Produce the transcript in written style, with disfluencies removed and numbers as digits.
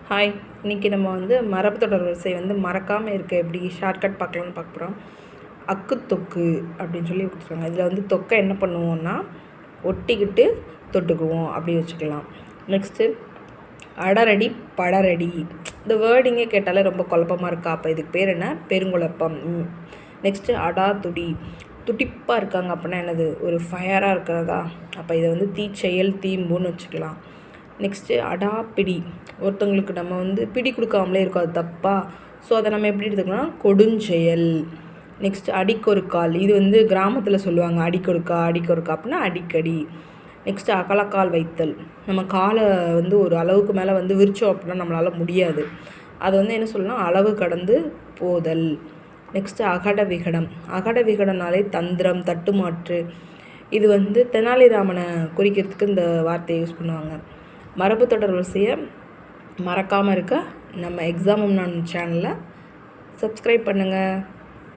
Hi, இன்றைக்கி நம்ம வந்து மரபு தொடர் வரிசை வந்து மறக்காமல் இருக்க எப்படி ஷார்ட்கட் பார்க்கலான்னு பார்க்க போகிறோம். அக்கு தொக்கு அப்படின்னு சொல்லி கொடுத்துருக்காங்க. இதில் வந்து தொக்கை என்ன பண்ணுவோம்னா ஒட்டிக்கிட்டு தொட்டுக்குவோம் அப்படி வச்சுக்கலாம். நெக்ஸ்ட்டு அடரடி படரடி. இந்த வேர்டிங்கே கேட்டாலே ரொம்ப குழப்பமாக இருக்கா, அப்போ இதுக்கு பேர் என்ன? பெருங்குழப்பம். நெக்ஸ்ட்டு அடா துடி, துடிப்பாக இருக்காங்க அப்படின்னா என்னது? ஒரு ஃபயராக இருக்கிறதா? அப்போ இதை வந்து தீச்செயல் தீம்புன்னு வச்சுக்கலாம். நெக்ஸ்ட்டு அடாப்பிடி, ஒருத்தவங்களுக்கு நம்ம வந்து பிடி கொடுக்காமலே இருக்கும், அது தப்பா. ஸோ அதை நம்ம எப்படி எடுத்துக்கலாம்? கொடுஞ்செயல். நெக்ஸ்ட்டு அடிக்கொருக்கால், இது வந்து கிராமத்தில் சொல்லுவாங்க, அடிக்கொருக்கா அடிக்கொருக்கா அப்படின்னா அடிக்கடி. நெக்ஸ்ட்டு அகலக்கால் வைத்தல், நம்ம காலை வந்து ஒரு அளவுக்கு மேலே வந்து விரிச்சோம் அப்படின்னா நம்மளால் முடியாது, அது வந்து என்ன சொல்லலாம்? அளவு கடந்து போதல். நெக்ஸ்ட்டு அகட விகடம், அகட விகடனாலே தந்திரம் தட்டுமாற்று, இது வந்து தெனாலிராமனை குறிக்கிறதுக்கு இந்த வார்த்தையை யூஸ் பண்ணுவாங்க. மரபு தொடர் வரிசையை மறக்காமல் இருக்க நம்ம எக்ஸாம் நான் சேனலை சப்ஸ்கிரைப் பண்ணுங்கள்.